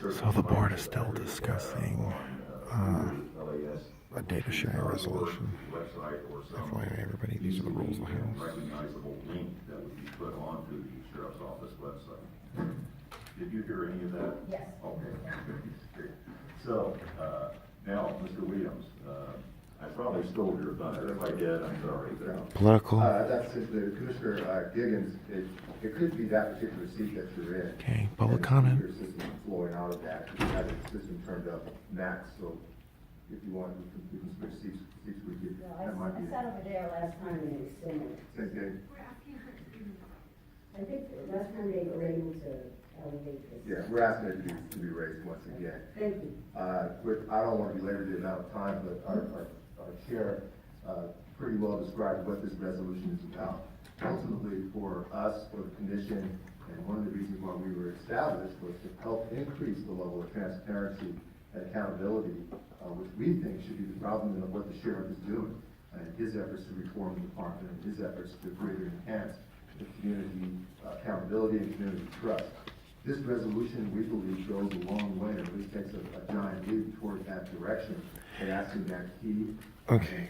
So the board is still discussing a data sharing resolution. FYI, everybody, these are the rules of the House. Recognizable link that would be put onto the sheriff's office website. Did you hear any of that? Yes. Okay. So now, Mr. Williams, I probably stole your thunder. If I did, I'm sorry. Political. That's the Commissioner Giggins. It could be that particular seat that you're in. Okay, public comment. Your system flowing out of that. You have the system turned up max. So if you want, we can switch seats with you. No, I sat over there last time and it was similar. Same thing. I think last time they were able to elevate this. Yeah, we're asking it to be raised once again. Thank you. I don't want to belabor the amount of time, but our chair pretty well described what this resolution is about. Ultimately, for us, for the commission, and one of the reasons why we were established was to help increase the level of transparency and accountability, which we think should be the problem of what the sheriff is doing and his efforts to reform the department and his efforts to greater enhance the community accountability and community trust. This resolution, we believe, goes a long way, or at least takes a giant leap toward that direction, and asking that key. Okay.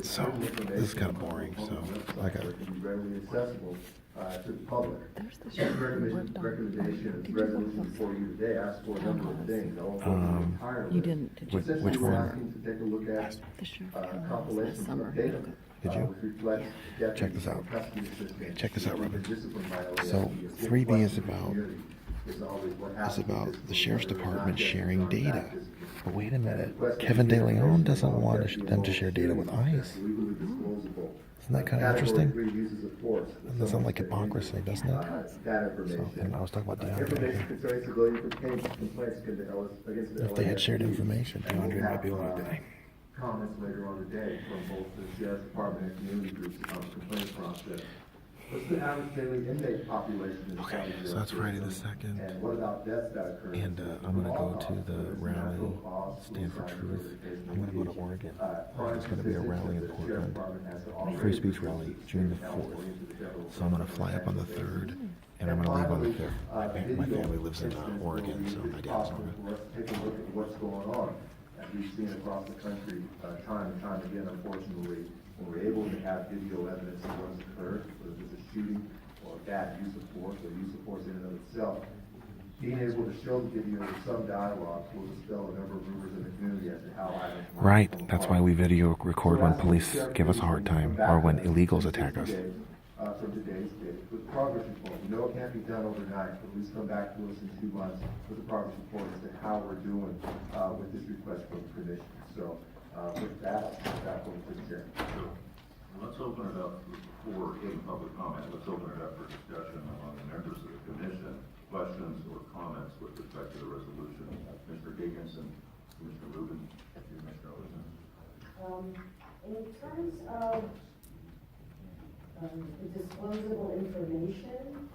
So this is kind of boring. So I got it. Be readily accessible to the public. This recommendation of the resolution before you today asks for a number of things. You didn't, did you? Which we're one? asking to take a look at The sheriff compilations summer. of data. Did you? Which reflects Check this out. custody assistance, Check this out, Robin. discipline violations. So 3B is about It's the sheriff's department sharing data. But wait a minute, Kevin De Leon doesn't want them to share data with ICE. Isn't that kind of interesting? That doesn't sound like hypocrisy, doesn't it? So, and I was talking about DeAndre. If they had shared information, DeAndre might be alive today. Comments later on today from both the sheriff's department and community groups about the complaint process. What's the average daily inmate population in the county? So that's Friday the 2nd. And what about deaths that occur? And I'm going to go to the rally, Stand for Truth. I'm going to go to Oregon. There's going to be a rally in Portland, free speech rally, June the 4th. So I'm going to fly up on the 3rd, and I'm going to leave on the 5th. My family lives in Oregon, so my dad's on it. Take a look at what's going on, as we've seen across the country, time and time again, unfortunately, when we're able to have video evidence of what's occurred, whether it's a shooting or bad use of force or use of force in and of itself, being able to show the video with some dialogue will dispel a number of rumors in the community as to how items. Right, that's why we video record when police give us a hard time or when illegals attack us. From today's date, with progress report. We know it can't be done overnight, but please come back to us in 2 months with a progress report as to how we're doing with this request from the commission. So with that, I'll turn it back over to the chair. So let's open it up for any public comment. Let's open it up for discussion among the members of the commission. Questions or comments with respect to the resolution. Mr. Higginson, Commissioner Rubin, Commissioner Olson. In terms of the disclosable information,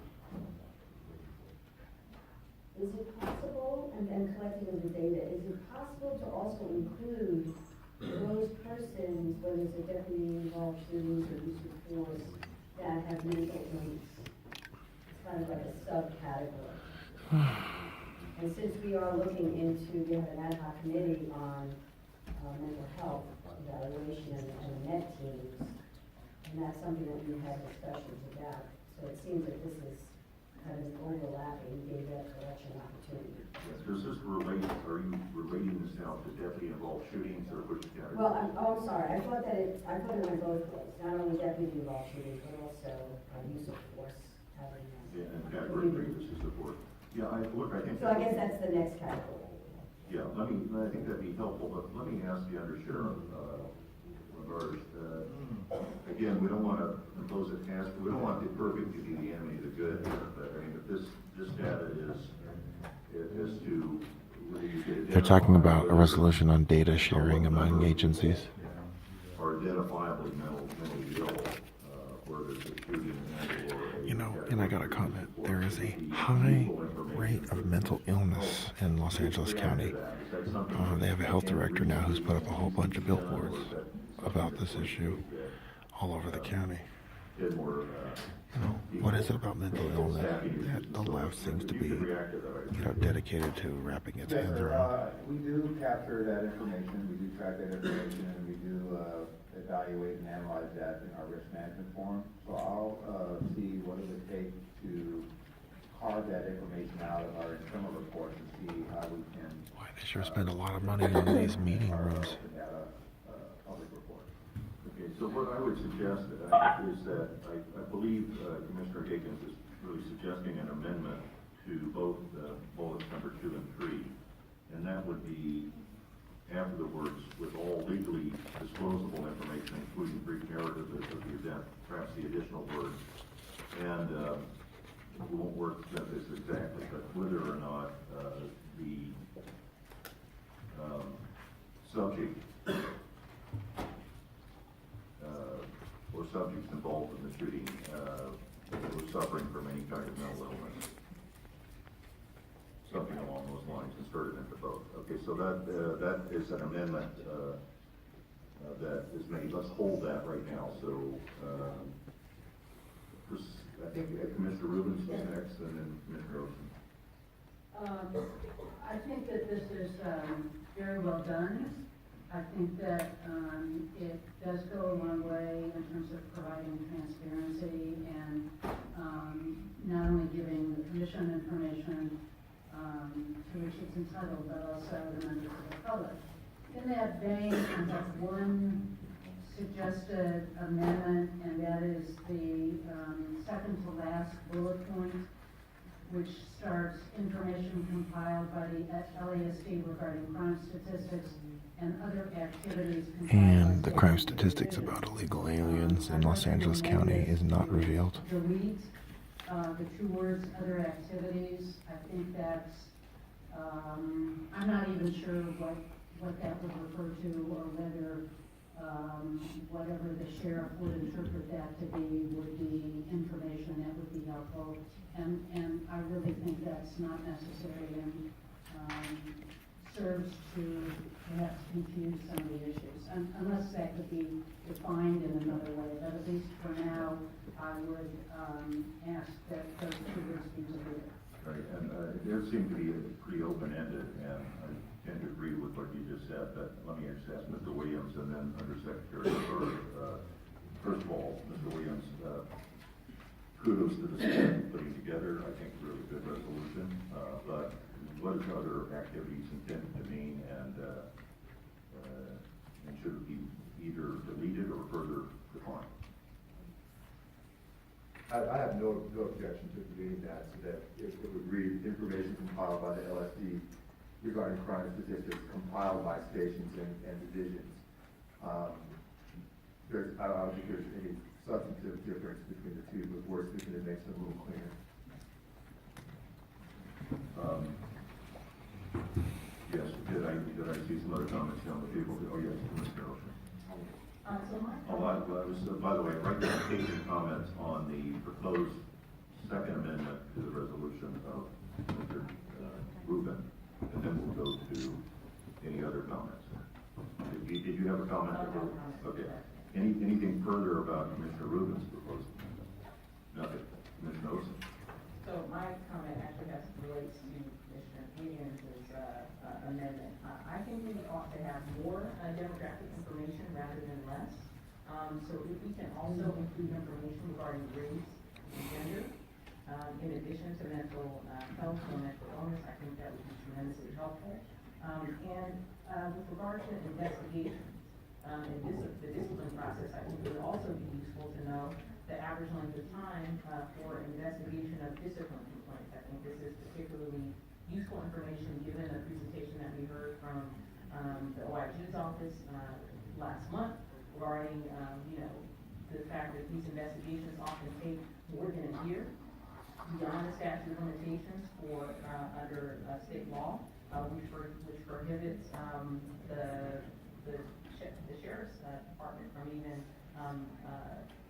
is it possible, and then collecting of the data, is it possible to also include those persons, whether it's a deputy involved shootings or use of force, that have mental illness? It's kind of like a subcategory. And since we are looking into, we have an ad hoc committee on mental health evaluation and the med teams, and that's something that we have discussions about. So it seems that this is kind of an overlapping data collection opportunity. Yes, does this relate, are you relating this now to deputy involved shootings or which category? Well, I'm sorry, I thought it went both ways, not only deputy involved shootings, but also use of force. Yeah, and category 3, this is support. Yeah, I think. So I guess that's the next category. Yeah, I think that'd be helpful, but let me ask the Undersheriff, Lagarde, again, we don't want to impose a task, we don't want the perfect to be the enemy of the good here, but I mean, if this data is to whether you get. They're talking about a resolution on data sharing among agencies. Or identifiably mentally ill, where there's a shooting or a. You know, and I got a comment. There is a high rate of mental illness in Los Angeles County. They have a health director now who's put up a whole bunch of billboards about this issue all over the county. get more, What is it about mental illness that the left seems to be, dedicated to wrapping its hands around? We do capture that information, we do track that information, and we do evaluate and analyze that in our risk management forum. So I'll see what it would take to carve that information out of our internal reports and see how we can. Boy, they sure spend a lot of money on these meeting rooms. Public report. Okay, so what I would suggest is that I believe Commissioner Higgins is really suggesting an amendment to both bullets number 2 and 3. And that would be after the words, with all legally disclosable information, including brief narrative of the event, perhaps the additional words. And we won't work this exactly, but whether or not the subject or subjects involved in the shooting were suffering from any kind of mental illness. Something along those lines, inserted into both. Okay, so that is an amendment that is made. Let's hold that right now. So I think Commissioner Rubens is next, and then Commissioner Olson. I think that this is very well done. I think that it does go a long way in terms of providing transparency and not only giving the commission information to which it's entitled, but also the members of the public. In that vein, I have one suggested amendment, and that is the second to last bullet point, which starts information compiled by the LASD regarding crime statistics and other activities. And the crime statistics about illegal aliens in Los Angeles County is not revealed. Delete the 2 words, other activities. I think that's, I'm not even sure what that would refer to, or whether whatever the sheriff would interpret that to be would be information that would be helpful. And I really think that's not necessary and serves to perhaps confuse some of the issues, unless that could be defined in another way. But at least for now, I would ask that those 2 words be deleted. Right, and it does seem to be pretty open-ended, and I tend to agree with what you just said, but let me just ask Mr. Williams and then Undersecretary Byrd. First of all, Mr. Williams, kudos to the staff for putting together, I think, a really good resolution, but what is other activities intended to mean, and should it be either deleted or further defined? I have no objection to deleting that, so that it would read information compiled by the LSD regarding crime statistics compiled by stations and divisions. I don't think there's any substantive difference between the 2, but we're speaking, it makes it a little cleaner. Yes, did I see some other comments down the table? Oh, yes, Commissioner Olson. By the way, right now, taking comments on the proposed second amendment to the resolution of Mr. Rubin, and then we'll go to any other comments. Did you have a comment? Okay. Anything further about Commissioner Rubin's proposal? Nothing. Commissioner Olson. So my comment actually relates to Commissioner Higgins' amendment. I think we ought to have more demographic information rather than less. So if we can also include information regarding race and gender, in addition to mental health or mental illness, I think that would be tremendously helpful. And with regard to investigations and the discipline process, I think it would also be useful to know the average length of time for investigation of discipline complaints. I think this is particularly useful information given the presentation that we heard from the OIG's office last month regarding, the fact that these investigations often take more than a year beyond the statute of limitations for under state law, which prohibits the sheriff's department from even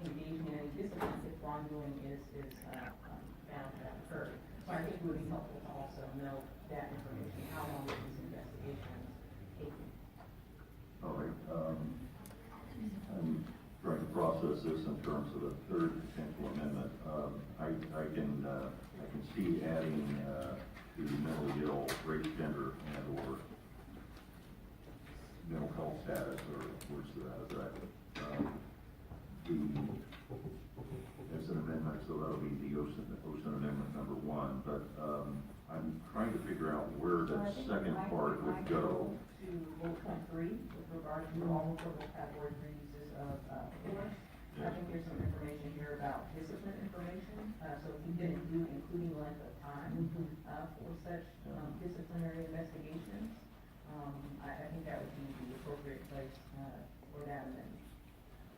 engaging in any discipline if wrongdoing is found to have occurred. So I think it would be helpful to also know that information, how long are these investigations taking. All right. I'm trying to process this in terms of a third potential amendment. I can see adding, to mentally ill, race, gender, and or mental health status, or words to that effect. It's an amendment, so that'll be the Ocean Amendment number 1, but, I'm trying to figure out where the second part would go. To bullet point 3, with regard to all reportable category 3 uses of force. I think there's some information here about discipline information, so if you didn't include including length of time for such disciplinary investigations, I think that would be the appropriate place for that amendment.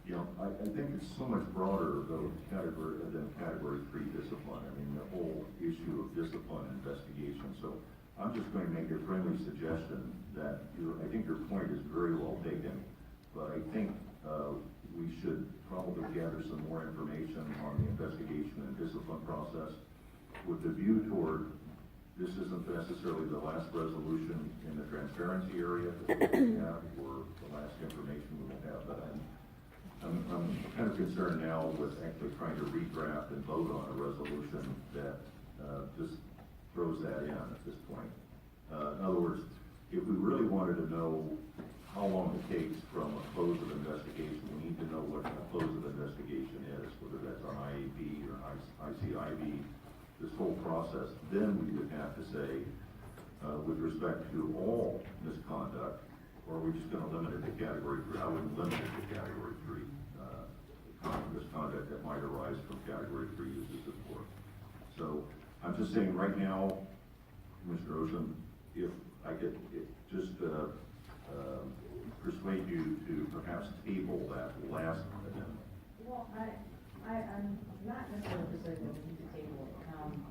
You know, I think it's so much broader though than category 3 discipline. I mean, the whole issue of discipline and investigation. So I'm just going to make a friendly suggestion that I think your point is very well taken, but I think we should probably gather some more information on the investigation and discipline process with the view toward this isn't necessarily the last resolution in the transparency area that we have, or the last information we will have, but I'm kind of concerned now with actually trying to redraft and vote on a resolution that just throws that in at this point. In other words, if we really wanted to know how long it takes from a close of investigation, we need to know what the close of investigation is, whether that's on IAB or ICIB, this whole process. Then we would have to say, with respect to all misconduct, or are we just going to limit it to category 3? I wouldn't limit it to category 3 misconduct that might arise from category 3 uses of force. So I'm just saying right now, Mr. Ocean, if I could just persuade you to perhaps table that last amendment. Well, I'm not necessarily persuaded that we need to table it,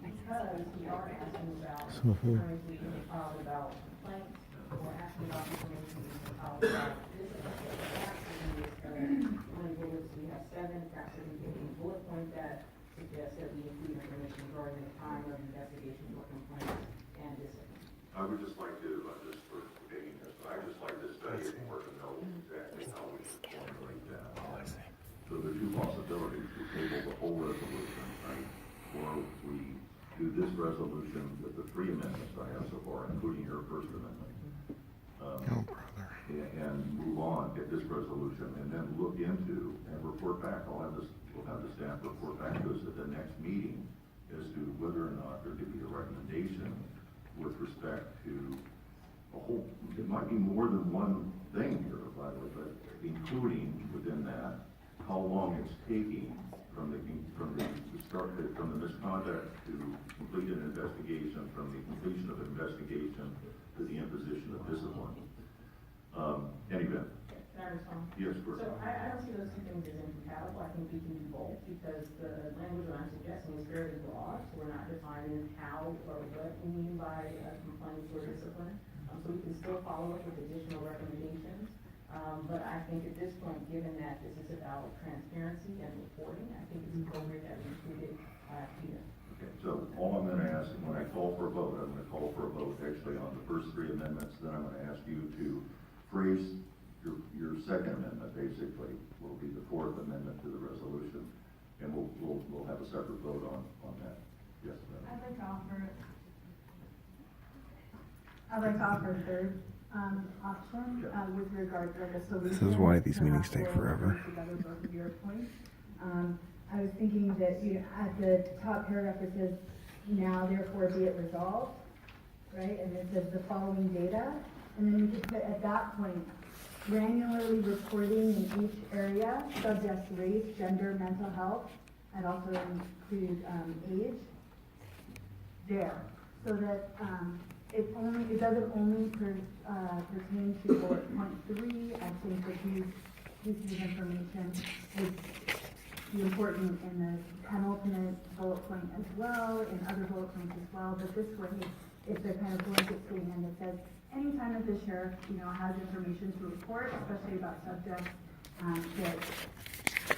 because we are asking about information we can file about complaints, we're asking about information we can file about this. We have 7, perhaps we can take a bullet point that suggests that we include information regarding the time of investigation or complaints and discipline. I would just like to, just for debating this, I'd just like to study it more to know exactly how we should formulate that. So there are 2 possibilities. We table the whole resolution, right? Or we do this resolution with the 3 amendments I have so far, including your first amendment. And move on, get this resolution, and then look into and report back. We'll have the staff report back to us at the next meeting as to whether or not there could be a recommendation with respect to a whole, it might be more than one thing here, by the way, but including within that how long it's taking from the misconduct to complete an investigation, from the completion of an investigation to the imposition of discipline. Anyway. Can I respond? Yes, sure. So I don't see those 2 things as incompatible. I think we can do both, because the language that I'm suggesting is fairly broad, so we're not defining how or what we mean by complaints or discipline. So we can still follow up with additional recommendations. But I think at this point, given that this is about transparency and reporting, I think it's appropriate that we include it here. Okay, so all I'm going to ask, when I call for a vote, I'm going to call for a vote actually on the first 3 amendments. Then I'm going to ask you to phrase your second amendment, basically, will be the 4th amendment to the resolution, and we'll have a separate vote on that. Yes, ma'am. I'd like to offer a third option with regard to like a solution. This is why these meetings take forever. Together both of your points. I was thinking that at the top paragraph it says, now therefore be it resolved, right? And it says the following data, and then you could put at that point, granularly reporting in each area, subject to race, gender, mental health, and also include age there, so that it doesn't only pertain to bullet point 3. I think that these pieces of information would be important in the penultimate bullet point as well, in other bullet points as well. But this way, it's a kind of blanket statement that says, anytime that the sheriff, has information to report, especially about subjects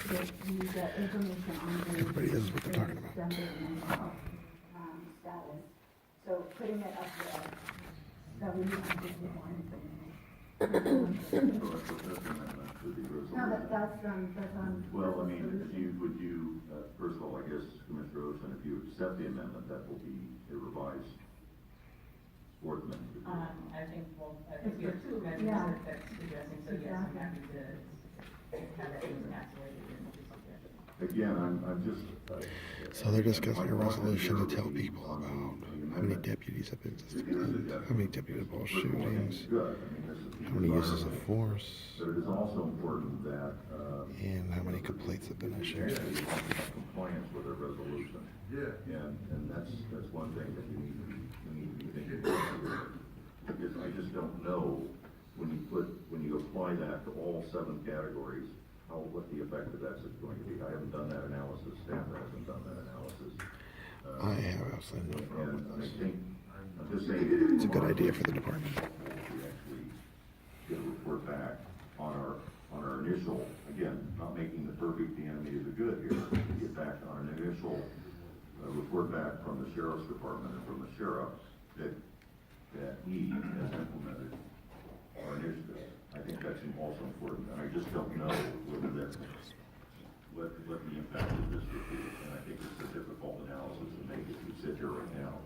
that use that information on the Everybody knows what they're talking about. gender and mental health status. So putting it up there, that would be one. So that's what this amendment to the resolution. No, that's on. Well, I mean, would you, first of all, I guess, Commissioner Ocean, if you accept the amendment, that will be a revised fourth amendment. I think we have two amendments that's suggesting, so yes, I'm happy to have that encapsulated in the suggestion. Again, I'm just. So they're discussing a resolution to tell people about how many deputies have been suspended, how many deputy involved shootings, how many uses of force, But it is also important that, and how many complaints have been issued. compliance with a resolution. Yeah. And that's one thing that we need to be thinking about here. Because I just don't know, when you apply that to all 7 categories, what the effect of that's going to be. I haven't done that analysis, staff hasn't done that analysis. I have absolutely no problem And I with this. think, I'm just saying. It's a good idea for the department. We actually get a report back on our initial, again, not making the perfect the enemy of the good here, get back on an initial report back from the sheriff's department and from the sheriff that he has implemented our initiative. I think that's also important, and I just don't know whether that's, what the impact of this would be, and I think it's a difficult analysis to make as we sit here right now,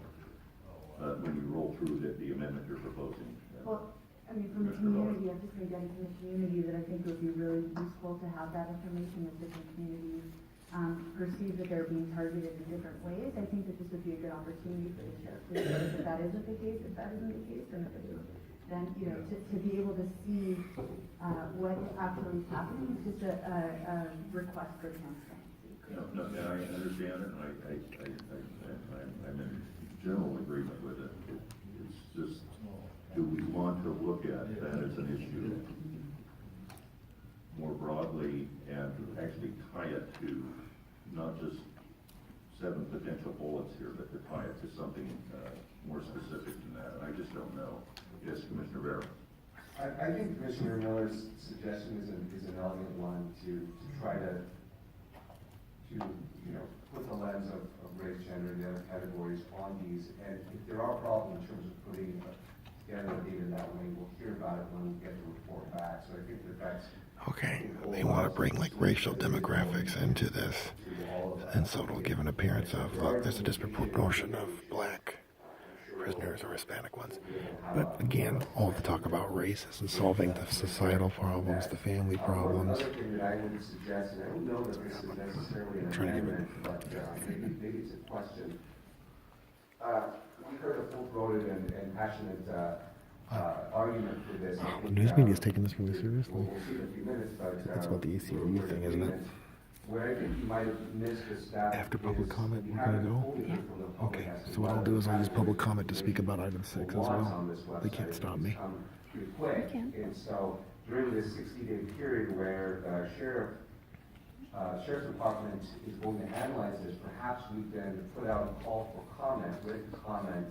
when you roll through the amendment you're proposing. Well, I mean, from the community, I've just been getting from the community that I think it would be really useful to have that information if different communities perceive that they're being targeted in different ways. I think that this would be a good opportunity for the sheriff to say if that isn't the case, if that isn't the case, then if it is, then, you know, to be able to see what actually is happening is just a request for transparency. No, I understand it, and I'm in general agreement with it. It's just, do we want to look at that as an issue more broadly and actually tie it to not just 7 potential bullets here, but to tie it to something more specific than that? And I just don't know. Yes, Commissioner Vera. I think Commissioner Miller's suggestion is an elegant one to try to, you know, put the lens of race, gender, and the other categories on these. And if there are problems in terms of putting together data that way, we'll hear about it when we get the report back. So I think that's. Okay, they want to bring like racial demographics into this, and so it'll give an appearance of, look, there's a disproportion of black prisoners or Hispanic ones. But again, all the talk about race isn't solving the societal problems, the family problems. Another thing that I would suggest, and I don't know that this is necessarily an amendment, but maybe it's a question. We heard a full-throated and passionate argument for this. The news media is taking this really seriously. We'll see in a few minutes, but It's about the ACLU thing, isn't it? where I think you might have missed the staff. After public is comment, we we're gonna haven't go? fully heard from the public Okay, as to so what I'll whether do is I'll use the public fact comment to speak about item 6 as what's well. on this They website can't stop has me. come pretty quick. And so during this 60-day period where Sheriff's Department is going to analyze this, perhaps we can put out a call for comment, written comment,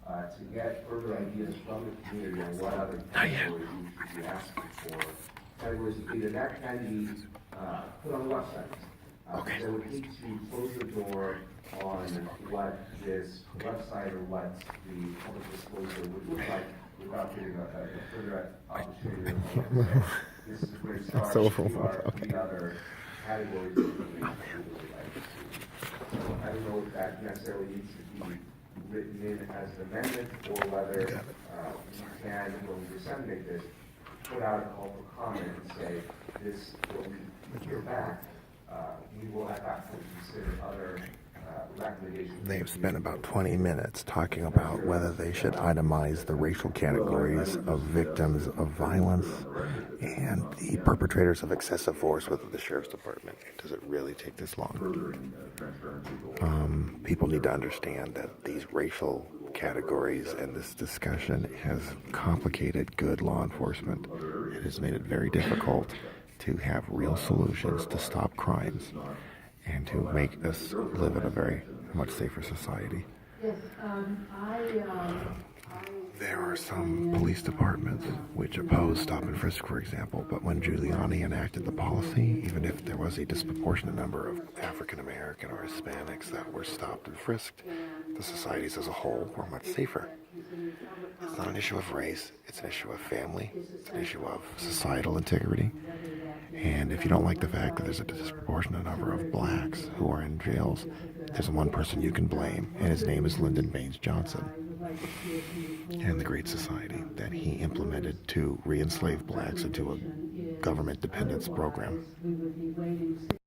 to get further ideas from the community on what other categories we should be asking for. Categories of data that can be put on the website. Okay. So we need to close the door on what this website or what the public disclosure would look like without giving a further opportunity to look at. This is a great start so to our okay. the other categories of information we would like to see. So I don't know if that necessarily needs to be written in as an amendment or whether we can, when we disseminate this, put out a call for comment and say, this, when we hear back, we will at that point consider other recommendations. They've spent about 20 minutes talking about whether they should itemize the racial categories of victims of violence and the perpetrators of excessive force within the Sheriff's Department. Does it really take this long? People need to understand that these racial categories and this discussion has complicated good law enforcement. It has made it very difficult to have real solutions to stop crimes and to make us live in a very much safer society. Yes, There are some police departments which oppose stop and frisk, for example, but when Giuliani enacted the policy, even if there was a disproportionate number of African American or Hispanics that were stopped and frisked, the societies as a whole were much safer. It's not an issue of race, it's an issue of family, it's an issue of societal integrity. And if you don't like the fact that there's a disproportionate number of blacks who are in jails, there's one person you can blame, and his name is Lyndon Baines Johnson, and the Great Society that he implemented to re-enslave blacks into a government dependence program.